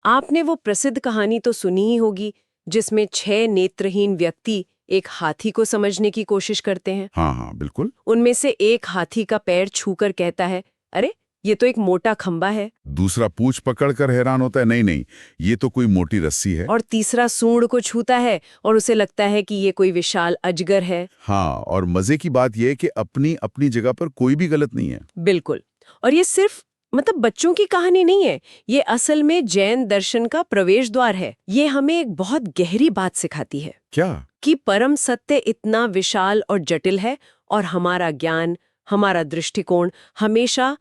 आपने वो प्रसिद्ध कहानी तो सुनी ही होगी जिसमें 6 नेत्रहीन व्यक्ति एक हाथी को समझने की कोशिश करते हैं। हाँ हाँ बिल्कुल। उनमें से एक हाथी का पैर छूकर कहता है, अरे ये तो एक मोटा खंबा है। दूसरा पूंछ पकड़कर हैरान होता है, नहीं नहीं, ये तो कोई मोटी रस्सी है। और तीसरा सूंड को छूता है और उसे लगता है कि ये कोई विशाल अजगर है। हाँ, और मजे की बात यह है कि अपनी अपनी जगह पर कोई भी गलत नहीं है। बिल्कुल। और ये सिर्फ बच्चों की कहानी नहीं है, ये असल में जैन दर्शन का प्रवेश द्वार है। ये हमें एक बहुत गहरी बात सिखाती है क्या? कि परम सत्य इतना विशाल और जटिल है और हमारा ज्ञान, हमारा दृष्टिकोण हमेशा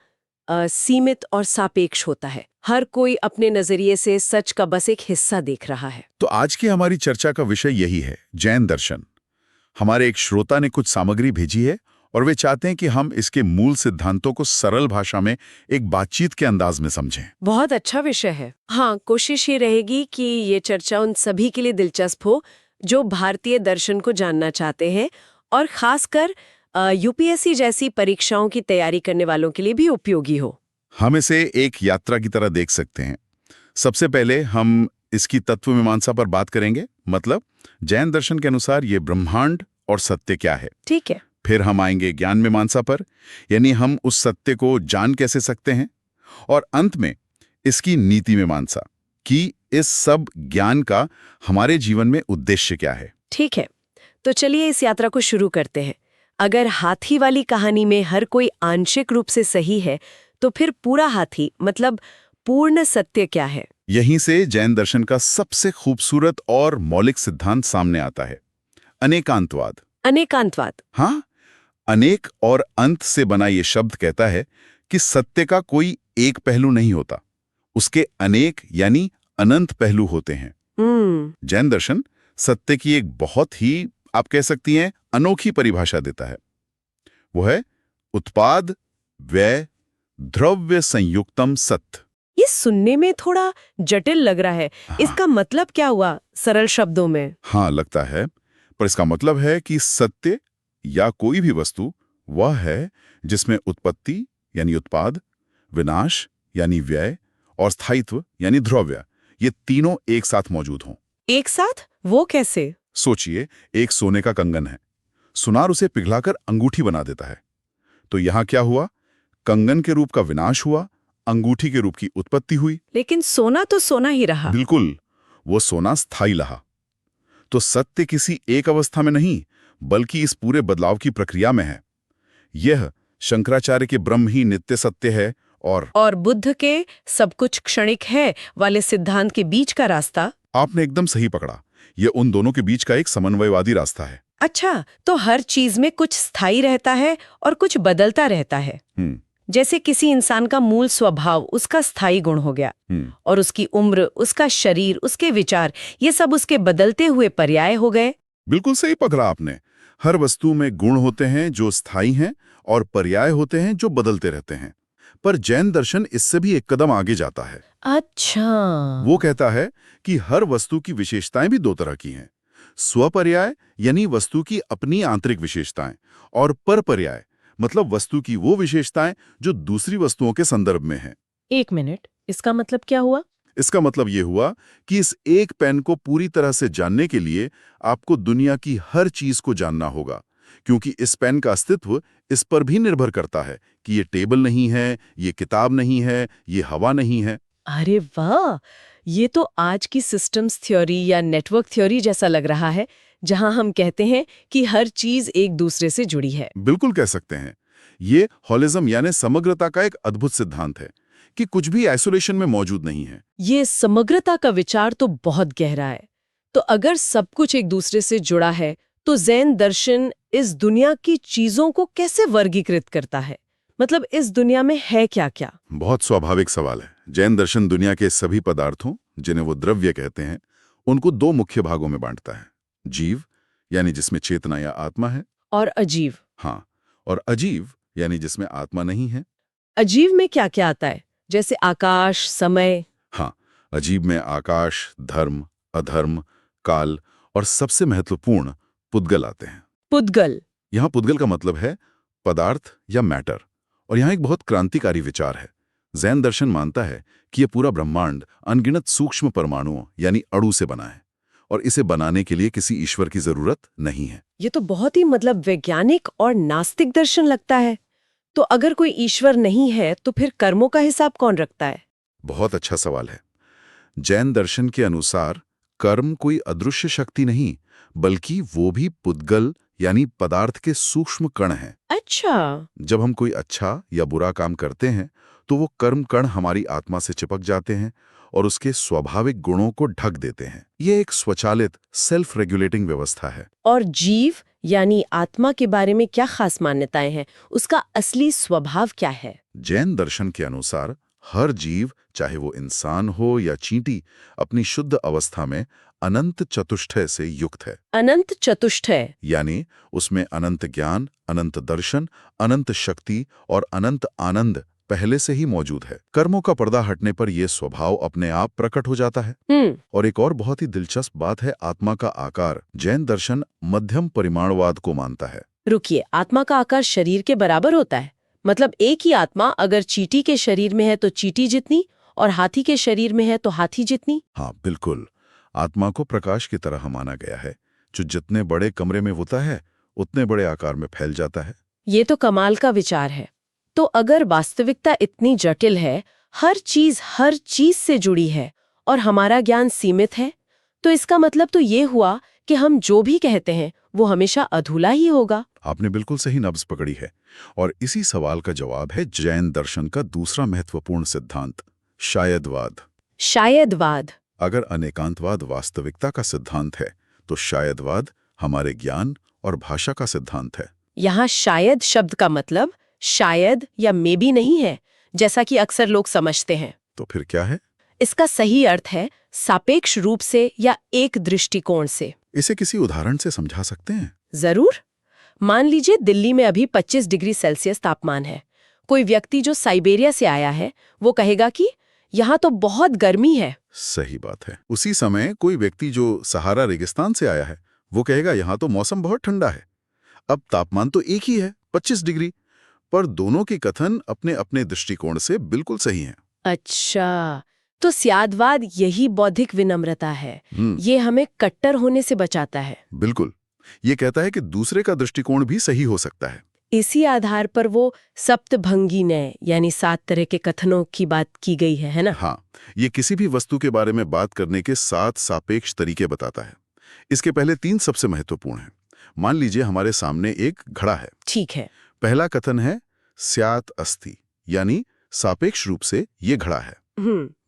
सीमित और सापेक्ष होता है। हर कोई अपने नजरिए से सच का बस एक हिस्सा देख रहा है। तो आज की हमारी चर्चा का विषय यही है, जैन दर्शन। हमारे एक श्रोता ने कुछ सामग्री भेजी है और वे चाहते हैं कि हम इसके मूल सिद्धांतों को सरल भाषा में एक बातचीत के अंदाज में समझें। बहुत अच्छा विषय है। हाँ, कोशिश ये रहेगी कि ये चर्चा उन सभी के लिए दिलचस्प हो जो भारतीय दर्शन को जानना चाहते हैं और खासकर यूपीएससी जैसी परीक्षाओं की तैयारी करने वालों के लिए भी उपयोगी हो। हम इसे एक यात्रा की तरह देख सकते हैं। सबसे पहले हम इसकी तत्व मीमांसा पर बात करेंगे, मतलब जैन दर्शन के अनुसार ये ब्रह्मांड और सत्य क्या है। ठीक है। फिर हम आएंगे ज्ञान मीमांसा पर, यानी हम उस सत्य को जान कैसे सकते हैं। और अंत में इसकी नीति मीमांसा, कि इस सब ज्ञान का हमारे जीवन में उद्देश्य क्या है। ठीक है, तो चलिए इस यात्रा को शुरू करते हैं। अगर हाथी वाली कहानी में हर कोई आंशिक रूप से सही है, तो फिर पूरा हाथी मतलब पूर्ण सत्य क्या है? यहीं से जैन दर्शन का सबसे खूबसूरत और मौलिक सिद्धांत सामने आता है, अनेकांतवाद। अनेकांतवाद। हाँ, अनेक और अंत से बना ये शब्द कहता है कि सत्य का कोई एक पहलू नहीं होता, उसके अनेक यानी अनंत पहलू होते हैं। जैन दर्शन सत्य की एक बहुत ही, आप कह सकती हैं, अनोखी परिभाषा देता है। वो है उत्पाद व्यय द्रव्य संयुक्तम सत्य। ये सुनने में थोड़ा जटिल लग रहा है। हाँ। इसका मतलब क्या हुआ सरल शब्दों में? हाँ, लगता है, पर इसका मतलब है कि सत्य या कोई भी वस्तु वह है जिसमें उत्पत्ति यानी उत्पाद, विनाश यानी व्यय और स्थायित्व यानी द्रव्य, ये तीनों एक साथ मौजूद हों। एक साथ? वो कैसे? सोचिए, एक सोने का कंगन है, सुनार उसे पिघलाकर अंगूठी बना देता है। तो यहां क्या हुआ? कंगन के रूप का विनाश हुआ, अंगूठी के रूप की उत्पत्ति हुई। लेकिन सोना तो सोना ही रहा। बिल्कुल, वो सोना स्थायी रहा। तो सत्य किसी एक अवस्था में नहीं, बल्कि इस पूरे बदलाव की प्रक्रिया में है। यह शंकराचार्य के ब्रह्म ही नित्य सत्य है और बुद्ध के सब कुछ क्षणिक है वाले सिद्धांत के बीच का रास्ता। आपने एकदम सही पकड़ा, यह उन दोनों के बीच का एक समन्वयवादी रास्ता है। अच्छा, तो हर चीज में कुछ स्थायी रहता है और कुछ बदलता रहता है। जैसे किसी इंसान का मूल स्वभाव उसका स्थायी गुण हो गया और उसकी उम्र, उसका शरीर, उसके विचार, ये सब उसके बदलते हुए पर्याय हो गए। बिल्कुल सही पकड़ा आपने। हर वस्तु में गुण होते हैं जो स्थायी हैं और पर्याय होते हैं जो बदलते रहते हैं। पर जैन दर्शन इससे भी एक कदम आगे जाता है। अच्छा। वो कहता है कि हर वस्तु की विशेषताएं भी दो तरह की हैं, स्वपर्याय यानी वस्तु की अपनी आंतरिक विशेषताएं, और परपर्याय मतलब वस्तु की वो विशेषताएं जो दूसरी वस्तुओं के संदर्भ में हैं। एक मिनट, इसका मतलब क्या हुआ? इसका मतलब ये हुआ कि इस एक पेन को पूरी तरह से जानने के लिए आपको दुनिया की हर चीज को जानना होगा, क्योंकि इस पेन का अस्तित्व इस पर भी निर्भर करता है कि ये टेबल नहीं है, ये किताब नहीं है, ये हवा नहीं है। अरे वाह, ये तो आज की सिस्टम्स थ्योरी या नेटवर्क थ्योरी जैसा लग रहा है, जहां हम कहते हैं कि हर चीज एक दूसरे से जुड़ी है। बिल्कुल कह सकते हैं। ये होलिज्म यानी समग्रता का एक अद्भुत सिद्धांत है कि कुछ भी आइसोलेशन में मौजूद नहीं है। ये समग्रता का विचार तो बहुत गहरा है। तो अगर सब कुछ एक दूसरे से जुड़ा है, तो जैन दर्शन इस दुनिया की चीजों को कैसे वर्गीकृत करता है? मतलब इस दुनिया में है क्या क्या? बहुत स्वाभाविक सवाल है। जैन दर्शन दुनिया के सभी पदार्थों, जिन्हें वो द्रव्य कहते हैं, उनको दो मुख्य भागों में बांटता है। जीव यानी जिसमें चेतना या आत्मा है, और अजीव। हाँ, और अजीव यानी जिसमें आत्मा नहीं है। अजीव में क्या क्या आता है? जैसे आकाश, समय? हाँ, अजीब में आकाश, धर्म, अधर्म, काल और सबसे महत्वपूर्ण पुद्गल आते हैं। पुद्गल? यहाँ पुद्गल का मतलब है पदार्थ या मैटर, और यहाँ एक बहुत क्रांतिकारी विचार है। जैन दर्शन मानता है कि यह पूरा ब्रह्मांड अनगिनत सूक्ष्म परमाणुओं यानी अणु से बना है और इसे बनाने के लिए किसी ईश्वर की जरूरत नहीं है। ये तो बहुत ही वैज्ञानिक और नास्तिक दर्शन लगता है। तो अगर कोई ईश्वर नहीं है तो फिर कर्मों का हिसाब कौन रखता है? बहुत अच्छा सवाल है। जैन दर्शन के अनुसार कर्म कोई अदृश्य शक्ति नहीं, बल्कि वो भी पुद्गल यानी पदार्थ के सूक्ष्म कण हैं। अच्छा। जब हम कोई अच्छा या बुरा काम करते हैं तो वो कर्म कण हमारी आत्मा से चिपक जाते हैं और उसके स्वाभाविक गुणों को ढक देते हैं। ये एक स्वचालित सेल्फ रेगुलेटिंग व्यवस्था है। और जीव यानी आत्मा के बारे में क्या खास मान्यताएं हैं? उसका असली स्वभाव क्या है? जैन दर्शन के अनुसार हर जीव, चाहे वो इंसान हो या चींटी, अपनी शुद्ध अवस्था में अनंत चतुष्टय से युक्त है। अनंत चतुष्टय यानी उसमें अनंत ज्ञान, अनंत दर्शन, अनंत शक्ति और अनंत आनंद पहले से ही मौजूद है। कर्मों का पर्दा हटने पर यह स्वभाव अपने आप प्रकट हो जाता है। और एक और बहुत ही दिलचस्प बात है आत्मा का आकार। जैन दर्शन मध्यम परिमाणवाद को मानता है। रुकिए, आत्मा का आकार शरीर के बराबर होता है? मतलब एक ही आत्मा अगर चींटी के शरीर में है तो चींटी जितनी, और हाथी के शरीर में है तो हाथी जितनी? हाँ बिल्कुल। आत्मा को प्रकाश की तरह माना गया है, जो जितने बड़े कमरे में होता है उतने बड़े आकार में फैल जाता है। ये तो कमाल का विचार है। तो अगर वास्तविकता इतनी जटिल है, हर चीज से जुड़ी है और हमारा ज्ञान सीमित है, तो इसका मतलब तो ये हुआ कि हम जो भी कहते हैं वो हमेशा अधूरा ही होगा। आपने बिल्कुल सही नब्ज पकड़ी है। और इसी सवाल का जवाब है जैन दर्शन का दूसरा महत्वपूर्ण सिद्धांत, शायदवाद। शायदवाद। अगर अनेकांतवाद वास्तविकता का सिद्धांत है तो शायदवाद हमारे ज्ञान और भाषा का सिद्धांत है। यहाँ शायद शब्द का मतलब शायद या मे बी नहीं है, जैसा कि अक्सर लोग समझते हैं। तो फिर क्या है? इसका सही अर्थ है सापेक्ष रूप से या एक दृष्टिकोण से। इसे किसी उदाहरण से समझा सकते हैं? जरूर। मान लीजिए दिल्ली में अभी 25 डिग्री सेल्सियस तापमान है। कोई व्यक्ति जो साइबेरिया से आया है वो कहेगा कि यहाँ तो बहुत गर्मी है। सही बात है। उसी समय कोई व्यक्ति जो सहारा रेगिस्तान से आया है वो कहेगा यहाँ तो मौसम बहुत ठंडा है। अब तापमान तो एक ही है, 25 डिग्री, पर दोनों के कथन अपने अपने दृष्टिकोण से बिल्कुल सही हैं। अच्छा, तो स्यादवाद यही बौद्धिक विनम्रता है। ये हमें कट्टर होने से बचाता है। बिल्कुल। ये कहता है कि दूसरे का दृष्टिकोण भी सही हो सकता है। इसी आधार पर वो सप्तभंगी न्याय यानी 7 तरह के कथनों की बात की गई है ना? हाँ, ये किसी भी वस्तु के बारे में बात करने के 7 सापेक्ष तरीके बताता है। इसके पहले 3 सबसे महत्वपूर्ण हैं। मान लीजिए हमारे सामने एक घड़ा है। ठीक है। पहला कथन है स्यात् अस्ति, यानी सापेक्ष रूप से ये घड़ा है।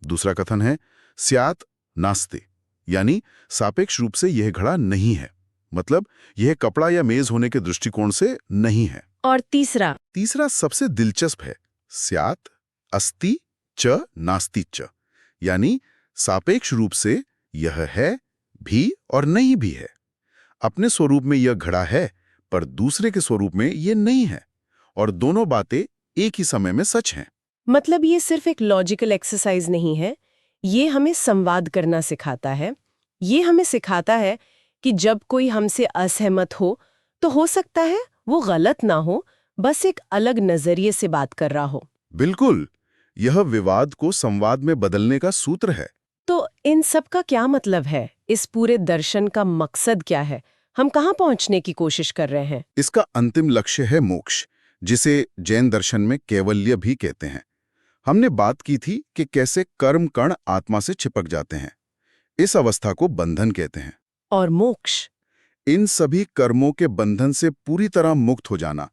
दूसरा कथन है स्यात् नास्ति, यानी सापेक्ष रूप से यह घड़ा नहीं है, मतलब यह कपड़ा या मेज होने के दृष्टिकोण से नहीं है। और तीसरा सबसे दिलचस्प है स्यात् अस्ति च नास्ति च, यानी सापेक्ष रूप से यह है भी और नहीं भी है। अपने स्वरूप में यह घड़ा है पर दूसरे के स्वरूप में यह नहीं है, और दोनों बातें एक ही समय में सच हैं। मतलब ये सिर्फ एक लॉजिकल एक्सरसाइज नहीं है, ये हमें संवाद करना सिखाता है। ये हमें सिखाता है कि जब कोई हमसे असहमत हो तो सकता है वो गलत ना हो, बस एक अलग नजरिए से बात कर रहा हो। बिल्कुल, यह विवाद को संवाद में बदलने का सूत्र है। तो इन सब का क्या मतलब है? इस पूरे दर्शन का मकसद क्या है? हम कहाँ पहुँचने की कोशिश कर रहे हैं? इसका अंतिम लक्ष्य है मोक्ष, जिसे जैन दर्शन में कैवल्य भी कहते हैं। हमने बात की थी कि कैसे कर्म कण आत्मा से चिपक जाते हैं। इस अवस्था को बंधन कहते हैं। और मोक्ष? इन सभी कर्मों के बंधन से पूरी तरह मुक्त हो जाना,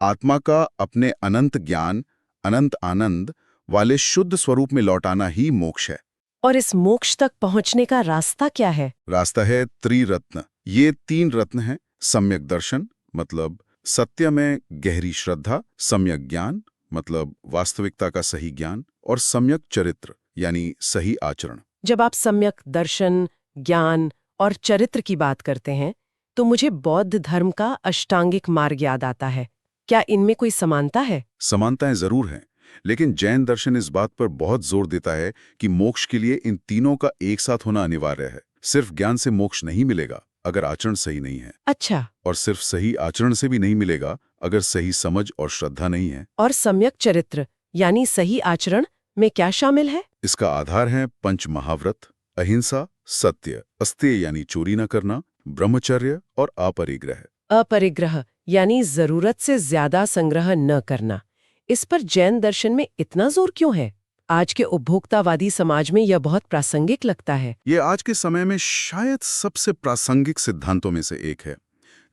आत्मा का अपने अनंत ज्ञान, अनंत आनंद वाले शुद्ध स्वरूप में लौटाना ही मोक्ष है। और इस मोक्ष तक पहुंचने का रास्ता क्या है? रास्ता है त्रिरत्न। ये 3 रत्न हैं। सम्यक दर्शन, मतलब सत्य में गहरी श्रद्धा, सम्यक ज्ञान, मतलब वास्तविकता का सही ज्ञान, और सम्यक चरित्र, यानी सही आचरण। जब आप सम्यक दर्शन, ज्ञान और चरित्र की बात करते हैं तो मुझे बौद्ध धर्म का अष्टांगिक मार्ग याद आता है। क्या इनमें कोई समानता है? समानताएं जरूर हैं, लेकिन जैन दर्शन इस बात पर बहुत जोर देता है कि मोक्ष के लिए इन तीनों का एक साथ होना अनिवार्य है। सिर्फ ज्ञान से मोक्ष नहीं मिलेगा अगर आचरण सही नहीं है। अच्छा। और सिर्फ सही आचरण से भी नहीं मिलेगा अगर सही समझ और श्रद्धा नहीं है। और सम्यक चरित्र यानी सही आचरण में क्या शामिल है? इसका आधार है पंच महाव्रत, अहिंसा, सत्य, अस्तेय यानी चोरी न करना, ब्रह्मचर्य और अपरिग्रह। अपरिग्रह यानी जरूरत से ज्यादा संग्रह न करना। इस पर जैन दर्शन में इतना जोर क्यों है? आज के उपभोक्तावादी समाज में यह बहुत प्रासंगिक लगता है। ये आज के समय में शायद सबसे प्रासंगिक सिद्धांतों में से एक है।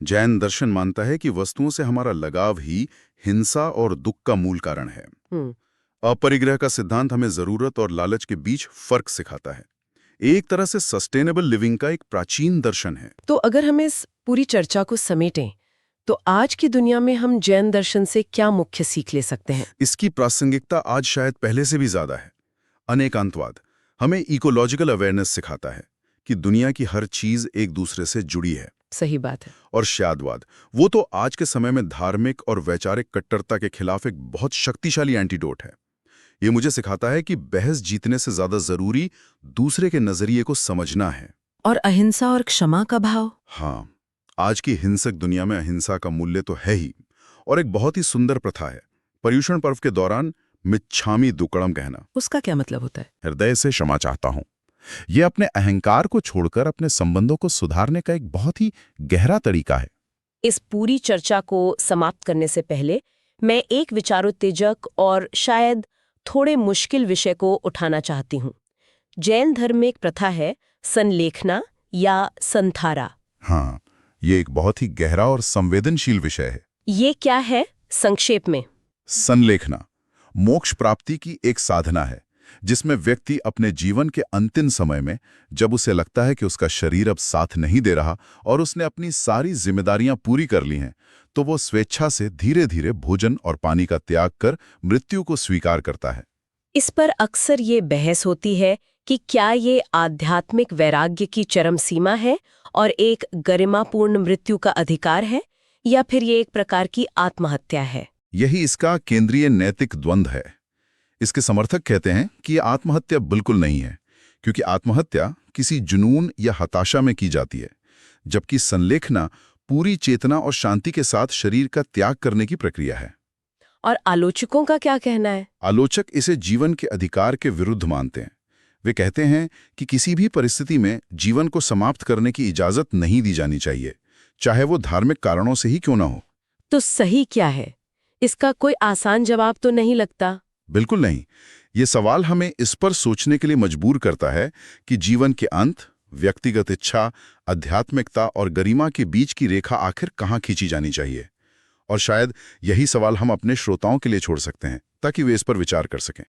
जैन दर्शन मानता है कि वस्तुओं से हमारा लगाव ही हिंसा और दुख का मूल कारण है। अपरिग्रह का सिद्धांत हमें जरूरत और लालच के बीच फर्क सिखाता है। एक तरह से सस्टेनेबल लिविंग का एक प्राचीन दर्शन है। तो अगर हम इस पूरी चर्चा को समेटें तो आज की दुनिया में हम जैन दर्शन से क्या मुख्य सीख ले सकते हैं? इसकी प्रासंगिकता आज शायद पहले से भी ज्यादा है। अनेकांतवाद हमें इकोलॉजिकल अवेयरनेस सिखाता है कि दुनिया की हर चीज एक दूसरे से जुड़ी है। सही बात है। और शायदवाद वो तो आज के समय में धार्मिक और वैचारिक कट्टरता के खिलाफ एक बहुत शक्तिशाली एंटीडोट है। ये मुझे सिखाता है कि बहस जीतने से ज्यादा जरूरी दूसरे के नजरिए को समझना है। और अहिंसा और क्षमा का भाव? हाँ, आज की हिंसक दुनिया में अहिंसा का मूल्य तो है ही, और एक बहुत ही सुंदर प्रथा है पर्युषण पर्व के दौरान मिच्छामी दुक्कड़म कहना। उसका क्या मतलब होता है? हृदय से क्षमा चाहता हूं। यह अपने अहंकार को छोड़कर अपने संबंधों को सुधारने का एक बहुत ही गहरा तरीका है। इस पूरी चर्चा को समाप्त करने से पहले मैं एक विचारोत्तेजक और शायद थोड़े मुश्किल विषय को उठाना चाहती हूँ। जैन धर्म में एक प्रथा है संलेखना या संथारा। हाँ, ये एक बहुत ही गहरा और संवेदनशील विषय है। ये क्या है संक्षेप में? संलेखना मोक्ष प्राप्ति की एक साधना है जिसमें व्यक्ति अपने जीवन के अंतिम समय में, जब उसे लगता है कि उसका शरीर अब साथ नहीं दे रहा और उसने अपनी सारी जिम्मेदारियां पूरी कर ली हैं, तो वो स्वेच्छा से धीरे धीरे भोजन और पानी का त्याग कर मृत्यु को स्वीकार करता है। इस पर अक्सर ये बहस होती है कि क्या ये आध्यात्मिक वैराग्य की चरम सीमा है और एक गरिमापूर्ण मृत्यु का अधिकार है, या फिर ये एक प्रकार की आत्महत्या है? यही इसका केंद्रीय नैतिक द्वंद्व है। इसके समर्थक कहते हैं कि यह आत्महत्या बिल्कुल नहीं है, क्योंकि आत्महत्या किसी जुनून या हताशा में की जाती है, जबकि संलेखना पूरी चेतना और शांति के साथ शरीर का त्याग करने की प्रक्रिया है। और आलोचकों का क्या कहना है? आलोचक इसे जीवन के अधिकार के विरुद्ध मानते हैं। वे कहते हैं कि किसी भी परिस्थिति में जीवन को समाप्त करने की इजाजत नहीं दी जानी चाहिए, चाहे वो धार्मिक कारणों से ही क्यों ना हो। तो सही क्या है? इसका कोई आसान जवाब तो नहीं लगता। बिल्कुल नहीं। ये सवाल हमें इस पर सोचने के लिए मजबूर करता है कि जीवन के अंत, व्यक्तिगत इच्छा, आध्यात्मिकता और गरिमा के बीच की रेखा आखिर कहाँ खींची जानी चाहिए। और शायद यही सवाल हम अपने श्रोताओं के लिए छोड़ सकते हैं ताकि वे इस पर विचार कर सकें।